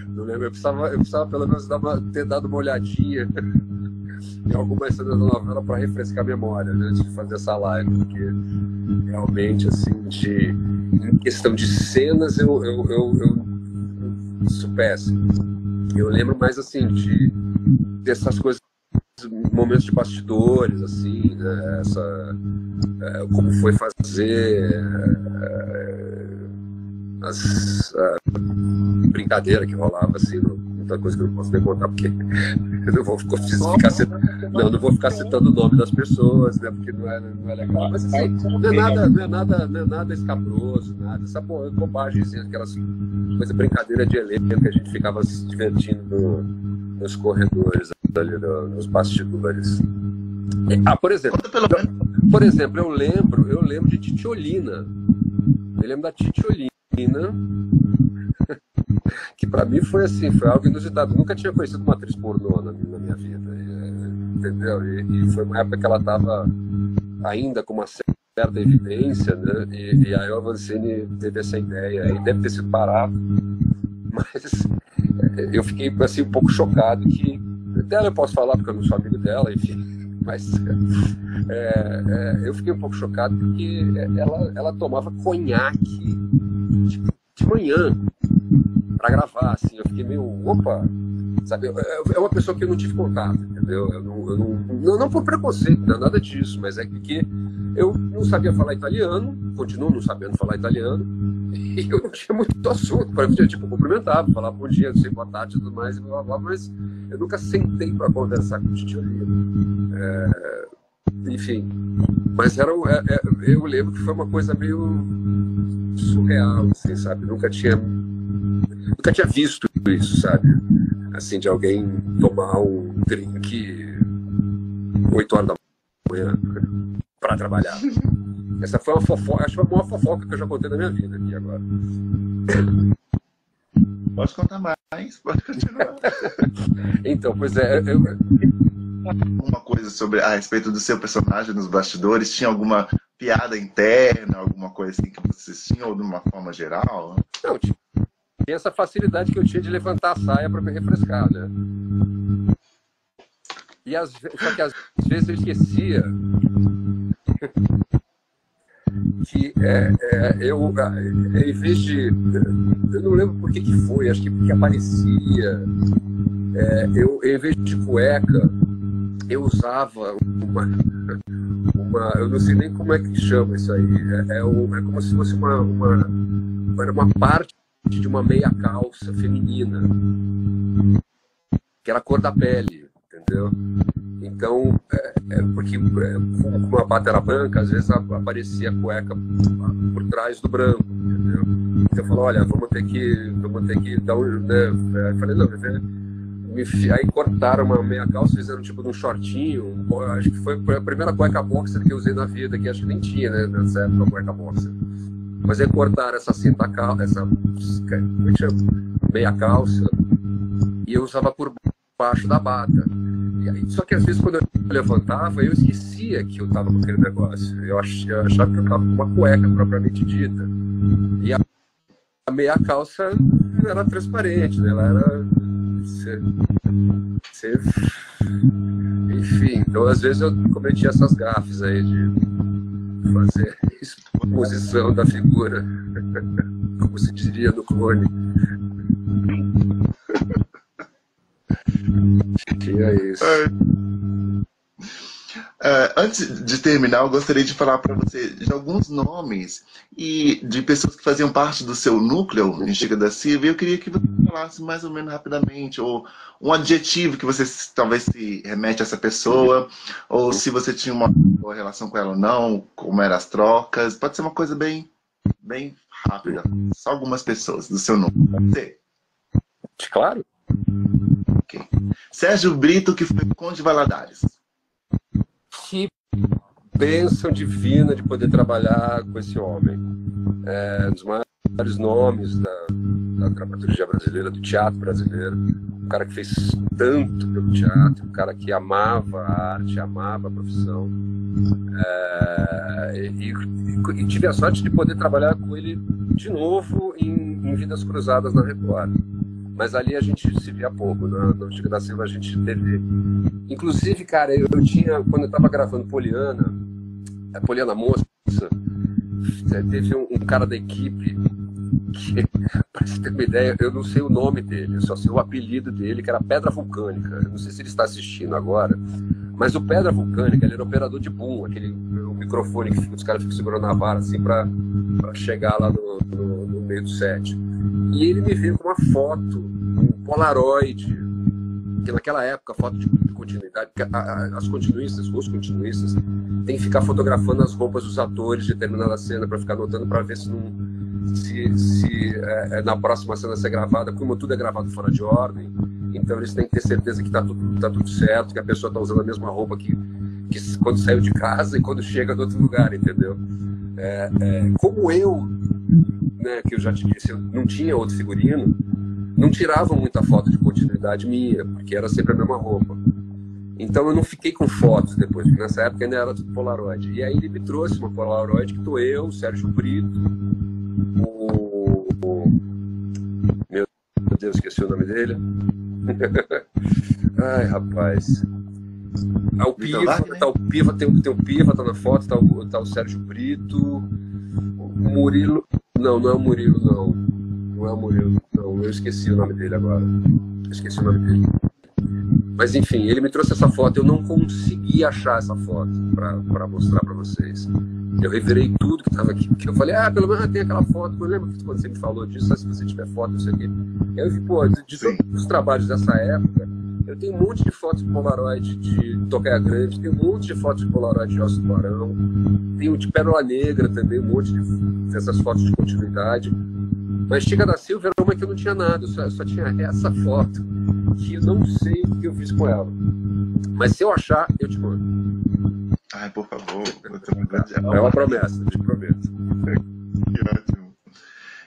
Não lembro, eu precisava pelo menos ter dado uma olhadinha em algumas cenas da novela para refrescar a memória, né, antes de fazer essa live, porque realmente, assim, em questão de cenas, eu sou péssimo. Eu lembro mais, assim, dessas coisas, momentos de bastidores, assim, né, como foi fazer brincadeira que rolava, assim, muita coisa que eu não posso nem contar, porque eu não vou ficar citando o nome das pessoas, né, porque não é legal. Mas assim, não é nada escabroso, nada, essa bobagemzinha, aquelas coisas, brincadeira de elenco que a gente ficava se divertindo nos corredores, ali, nos bastidores. Por exemplo, eu lembro de Titiolina. Eu lembro da Titiolina, que pra mim foi assim, foi algo inusitado. Eu nunca tinha conhecido uma atriz pornô na minha vida, entendeu? E foi uma época que ela estava ainda com uma certa evidência, né? E aí o Avancini teve essa ideia, e deve ter sido barato, mas eu fiquei assim um pouco chocado que dela eu posso falar porque eu não sou amigo dela, enfim. Mas eu fiquei um pouco chocado porque ela tomava conhaque de manhã para gravar, assim. Eu fiquei meio, opa, sabe? É uma pessoa que eu não tive contato, entendeu? Eu não por preconceito, não é nada disso, mas é porque eu não sabia falar italiano, continuo não sabendo falar italiano, e eu não tinha muito assunto para tipo, cumprimentar, falar bom dia, não sei, boa tarde e tudo mais, blá, blá, mas eu nunca sentei para conversar com o Titiolino. Enfim, mas eu lembro que foi uma coisa meio surreal, assim, sabe? Nunca tinha visto isso, sabe? Assim, de alguém tomar um drink 8 horas da manhã para trabalhar. Essa foi uma fofoca, acho que foi a maior fofoca que eu já contei na minha vida aqui agora. Pode contar mais, pode continuar. Então, pois Uma coisa a respeito do seu personagem nos bastidores, tinha alguma piada interna, alguma coisa assim que vocês tinham, ou de uma forma geral? Não, tinha essa facilidade que eu tinha de levantar a saia para me refrescar, né? Só que às vezes eu esquecia que em vez de... Eu não lembro por que foi, acho que porque aparecia... em vez de cueca, eu usava uma... Eu não sei nem como é que chama isso aí. É como se fosse era uma parte de uma meia calça feminina, que era a cor da pele, entendeu? Então, porque como a bata era branca, às vezes aparecia a cueca por trás do branco, entendeu? Então eu falei, olha, vamos ter que dar um... Né? Eu falei, não, aí cortaram uma meia calça, fizeram tipo de um shortinho, acho que foi a primeira cueca boxer que eu usei na vida, que acho que nem tinha, né, nessa época, cueca boxer. Mas aí cortaram essa cinta calça, como é que chama? Meia calça, e eu usava por baixo da bata. Só que às vezes quando eu levantava, eu esquecia que eu tava com aquele negócio. Eu achava que eu tava com uma cueca propriamente dita. E a meia calça era transparente, né? Ela era... Enfim, enfim, então às vezes eu cometi essas gafes aí de fazer exposição da figura, como se diria no Clone. Tinha isso. Antes de terminar, eu gostaria de falar para você de alguns nomes e de pessoas que faziam parte do seu núcleo em Chica da Silva. E eu queria que você falasse mais ou menos rapidamente, ou um adjetivo que você talvez se remete a essa pessoa, ou se você tinha uma boa relação com ela ou não, como eram as trocas. Pode ser uma coisa bem rápida. Só algumas pessoas do seu núcleo. Pode ser? Claro. Okay. Sérgio Brito, que foi Conde Valadares. Que bênção divina de poder trabalhar com esse homem. É um dos maiores nomes da dramaturgia brasileira, do teatro brasileiro. Um cara que fez tanto pelo teatro, um cara que amava a arte, amava a profissão. E tive a sorte de poder trabalhar com ele de novo em Vidas Cruzadas na Record. Mas ali a gente se via pouco. Na Chica da Silva a gente teve... Inclusive, cara, eu tinha... Quando eu estava gravando Poliana, a Poliana Moça, teve um cara da equipe que, para você ter uma ideia, eu não sei o nome dele, eu só sei o apelido dele, que era Pedra Vulcânica. Eu não sei se ele está assistindo agora, mas o Pedra Vulcânica, ele era operador de boom, o microfone que os caras ficam segurando na vara assim para chegar lá no meio do set. E ele me veio com uma foto, um Polaroid, que naquela época, foto de continuidade, os continuistas, tem que ficar fotografando as roupas dos atores de determinada cena para ficar anotando para ver se na próxima cena ser gravada, como tudo é gravado fora de ordem, então eles têm que ter certeza que tá tudo certo, que a pessoa está usando a mesma roupa que quando saiu de casa e quando chega do outro lugar, entendeu? Como eu, né, que eu já te disse, eu não tinha outro figurino, não tiravam muita foto de continuidade minha, porque era sempre a mesma roupa. Então eu não fiquei com fotos depois, porque nessa época ainda era tudo Polaroid. E aí ele me trouxe uma Polaroid que tô eu, o Sérgio Brito, meu Deus, esqueci o nome dele. Ai, rapaz. O Piva, tem o Piva, tá na foto, tá o Sérgio Brito, o Murilo. Não é o Murilo, não. Não é o Murilo, não. Eu esqueci o nome dele agora. Mas enfim, ele me trouxe essa foto. Eu não consegui achar essa foto para mostrar para vocês. Eu revirei tudo que estava aqui, porque eu falei, pelo menos tem aquela foto. Eu lembro que quando você me falou disso, se você tiver foto, não sei o quê. Eu vi, pô, de todos os trabalhos dessa época, eu tenho um monte de fotos de Polaroid de Tocaia Grande, tenho um monte de fotos de Polaroid de Osso do Barão, tenho de Pérola Negra também, um monte dessas fotos de continuidade. Mas Chica da Silva era uma que eu não tinha nada, eu só tinha essa foto, que eu não sei o que eu fiz com ela. Mas se eu achar, eu te mando. Ai, por favor. É uma promessa, eu te prometo. Que ótimo.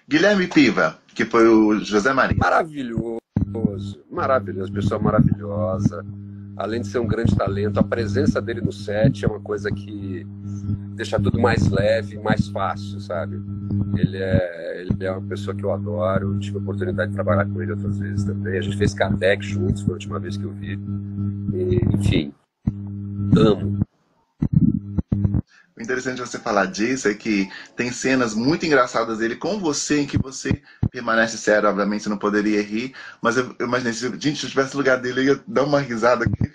Guilherme Piva, que foi o José Maria. Maravilhoso, pessoa maravilhosa. Além de ser um grande talento, a presença dele no set é uma coisa que deixa tudo mais leve, mais fácil, sabe? Ele é uma pessoa que eu adoro. Eu tive a oportunidade de trabalhar com ele outras vezes também. A gente fez Kardec juntos, foi a última vez que eu vi. E, enfim, amo. O interessante de você falar disso é que tem cenas muito engraçadas dele com você, em que você permanece sério. Obviamente você não poderia rir, mas eu imaginei, se eu estivesse no lugar dele, eu ia dar uma risada aqui.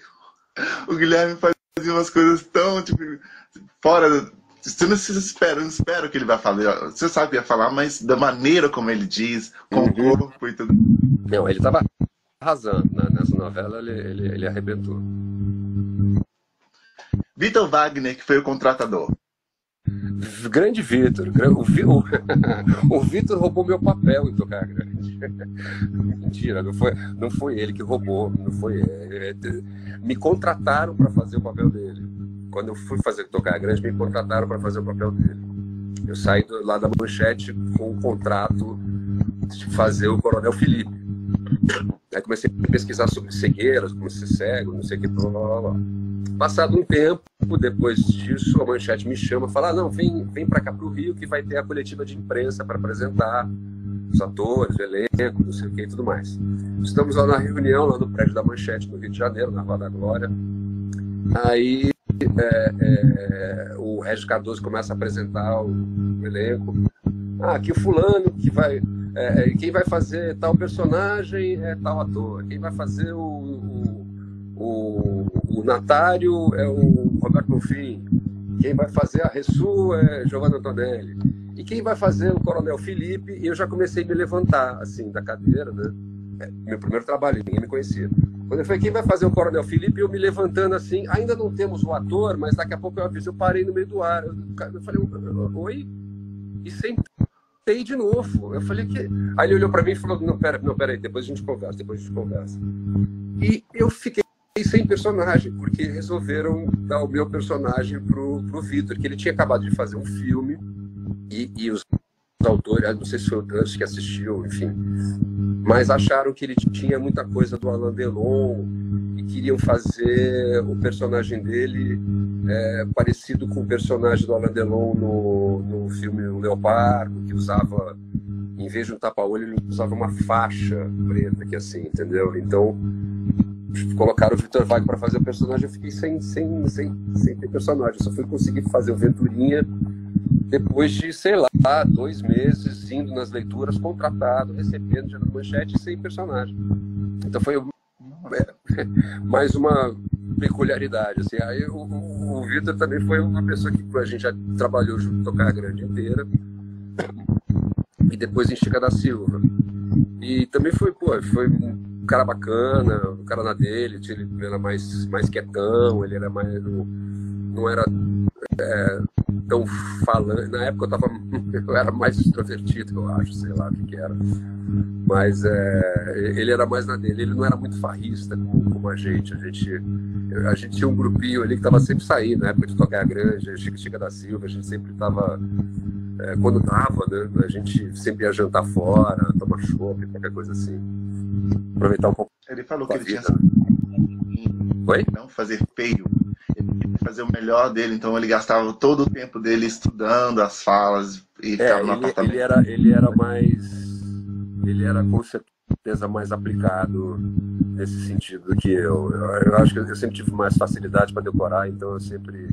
O Guilherme fazia umas coisas tão, tipo, fora... Você não espera o que ele vai falar. Você sabe que ia falar, mas da maneira como ele diz, com o corpo e tudo. Não, ele estava arrasando. Nessa novela, ele arrebentou. Vitor Wagner, que foi o contratador. Grande Vitor. O Vitor roubou meu papel em Tocaia Grande. Mentira, não foi ele que roubou. Não foi ele. Me contrataram para fazer o papel dele. Quando eu fui fazer Tocaia Grande, me contrataram para fazer o papel dele. Eu saí lá da Manchete com o contrato de fazer o Coronel Felipe. Aí comecei a pesquisar sobre cegueiras, como ser cego, não sei o que, blá, blá, blá. Passado um tempo, depois disso, a Manchete me chama e fala, não, vem para cá pro Rio que vai ter a coletiva de imprensa para apresentar os atores, o elenco, não sei o que e tudo mais. Estamos lá na reunião, lá no prédio da Manchete, no Rio de Janeiro, na Rua da Glória. Aí o Regis Cardoso começa a apresentar o elenco. Aqui o fulano que vai... quem vai fazer tal personagem é tal ator. Quem vai fazer o Natário é o Roberto Bonfim. Quem vai fazer a Ressu é Giovanna Antonelli. E quem vai fazer o Coronel Felipe, e eu já comecei a me levantar, assim, da cadeira, né? Meu primeiro trabalho, ninguém me conhecia. Quando eu falei, quem vai fazer o Coronel Felipe, eu me levantando assim, ainda não temos o ator, mas daqui a pouco eu aviso, eu parei no meio do ar. Eu falei, oi? E sentei de novo. Eu falei, que... Aí ele olhou para mim e falou, não, peraí, depois a gente conversa. E eu fiquei sem personagem, porque resolveram dar o meu personagem pro Vitor, que ele tinha acabado de fazer um filme, e os autores, não sei se foi o Dante que assistiu, enfim, mas acharam que ele tinha muita coisa do Alain Delon e queriam fazer o personagem dele parecido com o personagem do Alain Delon no filme O Leopardo, que usava, em vez de um tapa-olho, ele usava uma faixa preta, que assim, entendeu? Então colocaram o Vitor Weig para fazer o personagem, eu fiquei sem ter personagem, eu só fui conseguir fazer o Venturinha depois de, sei lá, 2 meses indo nas leituras, contratado, recebendo já na manchete sem personagem. Então foi mais uma peculiaridade, assim. Aí o Vitor também foi uma pessoa que a gente já trabalhou junto, Tocar a Grande inteira, e depois em Chica da Silva. E também foi um cara bacana, um cara na dele, ele era mais quietão, ele era mais... não era tão falante. Na época eu era mais extrovertido, eu acho, sei lá o que era. Mas ele era mais na dele, ele não era muito farrista como a gente. A gente tinha um grupinho ali que estava sempre saindo, na época de Tocar a Grande, Chica da Silva, a gente sempre estava... quando dava, né, a gente sempre ia jantar fora, tomar chopp, qualquer coisa assim. Aproveitar um pouco. Ele falou que ele tinha Oi? Não fazer feio, ele queria fazer o melhor dele, então ele gastava todo o tempo dele estudando as falas e ficava no apartamento. Ele era com certeza mais aplicado nesse sentido do que eu. Eu acho que eu sempre tive mais facilidade para decorar, então eu sempre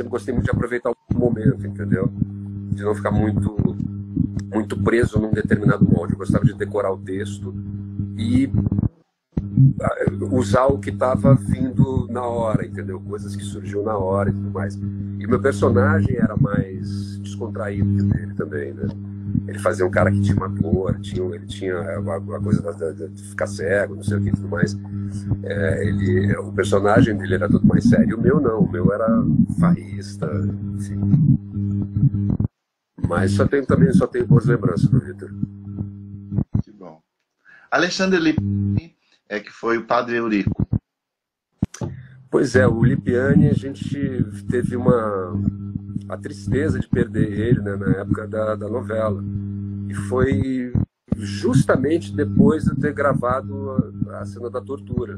gostei muito de aproveitar o momento, entendeu? De não ficar muito preso num determinado molde. Eu gostava de decorar o texto e usar o que estava vindo na hora, entendeu? Coisas que surgiam na hora e tudo mais. E o meu personagem era mais descontraído que o dele também, né? Ele fazia um cara que tinha uma dor, ele tinha a coisa de ficar cego, não sei o que e tudo mais. O personagem dele era tudo mais sério. O meu não, o meu era farrista, enfim. Mas só tenho boas lembranças do Vitor. Que bom. Alexandre Lipiani, que foi o Padre Eurico. Pois é, o Lipiani, a gente teve a tristeza de perder ele, né, na época da novela. E foi justamente depois de ter gravado a Cena da Tortura.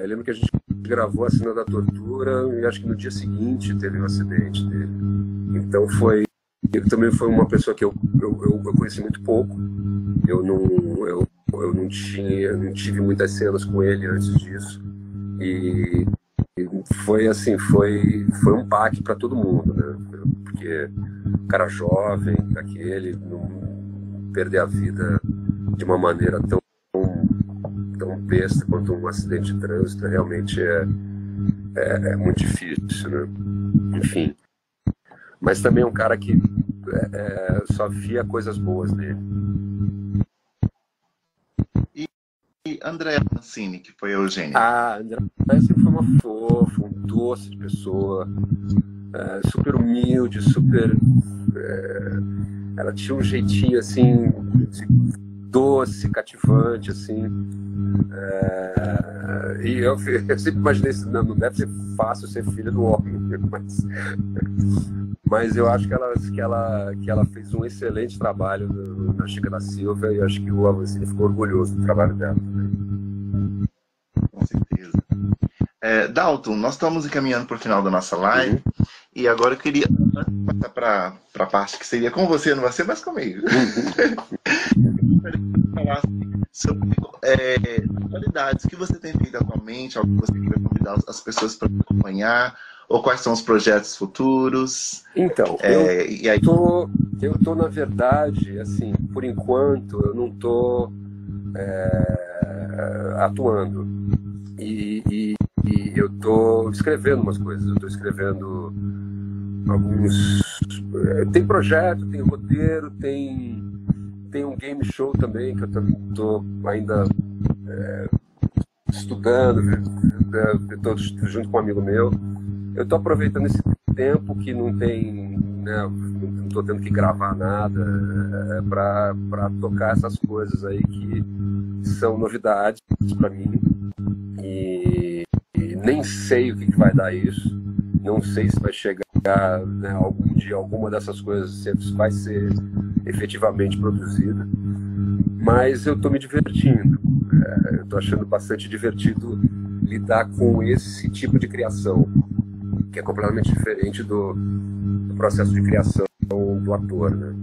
Eu lembro que a gente gravou a Cena da Tortura e acho que no dia seguinte teve um acidente dele. Então ele também foi uma pessoa que eu conheci muito pouco. Eu não tive muitas cenas com ele antes disso. E foi assim, foi um baque para todo mundo, né? Porque o cara jovem, daquele, não perder a vida de uma maneira tão besta quanto um acidente de trânsito realmente é muito difícil, né? Enfim. Mas também é um cara que só via coisas boas nele. E Andréa Mancini, que foi a Eugênia? A Andréa sempre foi uma fofa, um doce de pessoa, super humilde, super... ela tinha um jeitinho, assim, doce, cativante, assim. E eu sempre imaginei, não deve ser fácil ser filha do homem, mas eu acho que ela fez um excelente trabalho na Chica da Silva, e acho que o Avancini ficou orgulhoso do trabalho dela também. Com certeza. Dalton, nós estamos encaminhando para o final da nossa live, e agora eu queria passar para a parte que seria com você, não vai ser mais comigo. Falar sobre atualidades que você tem feito atualmente, algo que você queira convidar as pessoas para acompanhar, ou quais são os projetos futuros. Então, E aí... eu tô, na verdade, assim, por enquanto, eu não tô atuando. E eu tô escrevendo umas coisas, eu tô escrevendo alguns... Tem projeto, tem roteiro, tem um game show também, que eu também tô ainda estudando, eu tô junto com um amigo meu. Eu tô aproveitando esse tempo que não tem, né, não tô tendo que gravar nada, para tocar essas coisas aí que são novidades para mim. E nem sei o que vai dar isso. Não sei se vai chegar, né, algum dia alguma dessas coisas vai ser efetivamente produzida. Mas eu estou me divertindo. Eu estou achando bastante divertido lidar com esse tipo de criação, que é completamente diferente do processo de criação do ator, né?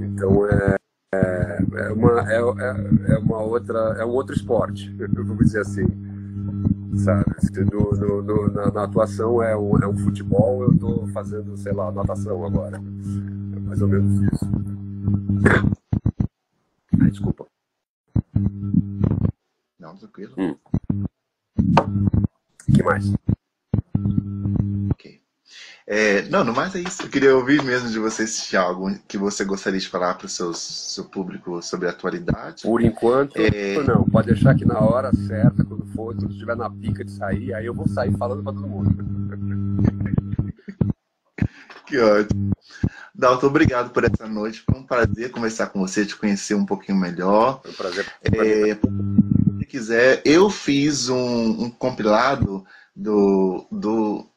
Então é um outro esporte, vamos dizer assim, sabe? Na atuação é um futebol, eu estou fazendo, sei lá, natação agora. É mais ou menos isso. Ai, desculpa. Não, tranquilo. O que mais? Ok. Não, no mais é isso. Eu queria ouvir mesmo de você se tinha algo que você gostaria de falar para o seu público sobre a atualidade. Por enquanto, não. Pode deixar que na hora certa, quando estiver na pica de sair, aí eu vou sair falando para todo mundo. Que ótimo. Dalton, obrigado por essa noite. Foi um prazer conversar com você, te conhecer um pouquinho melhor. Foi um prazer. Se quiser, eu fiz um compilado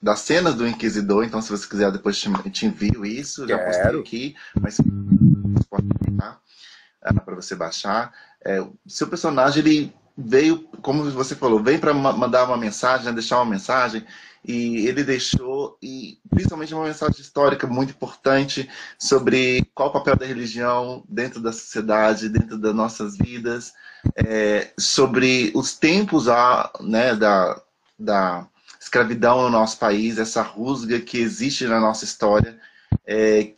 das cenas do Inquisidor, então se você quiser depois te envio isso, já postei aqui, mas pode para você baixar. Seu personagem, ele veio, como você falou, veio para mandar uma mensagem, né, deixar uma mensagem, e ele deixou, e principalmente uma mensagem histórica muito importante sobre qual o papel da religião dentro da sociedade, dentro das nossas vidas, sobre os tempos, né, da escravidão no nosso país, essa rusga que existe na nossa história,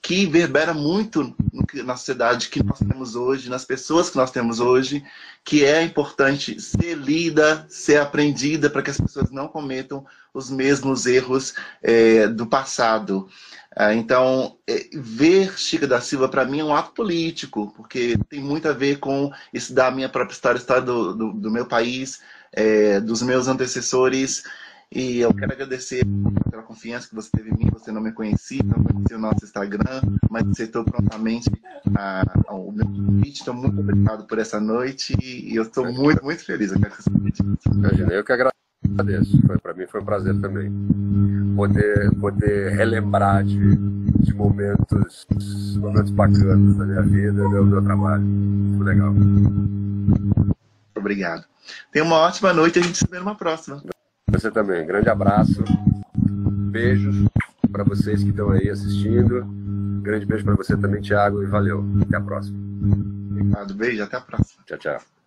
que reverbera muito na sociedade que nós temos hoje, nas pessoas que nós temos hoje, que é importante ser lida, ser aprendida, para que as pessoas não cometam os mesmos erros do passado. Então, ver Chica da Silva, para mim, é um ato político, porque tem muito a ver com estudar a minha própria história, a história do meu país, dos meus antecessores. E eu quero agradecer pela confiança que você teve em mim. Você não me conhecia, não conhecia o nosso Instagram, mas aceitou prontamente o meu convite. Estou muito obrigado por essa noite e eu estou muito, muito feliz. Eu quero que você Imagina, eu que agradeço. Para mim foi um prazer também poder relembrar de momentos bacanas da minha vida, do meu trabalho. Muito legal. Obrigado. Tenha uma ótima noite e a gente se vê numa próxima. Você também. Grande abraço. Beijos para vocês que estão aí assistindo. Grande beijo para você também, Thiago, e valeu. Até a próxima. Obrigado. Beijo. Até a próxima. Tchau, tchau.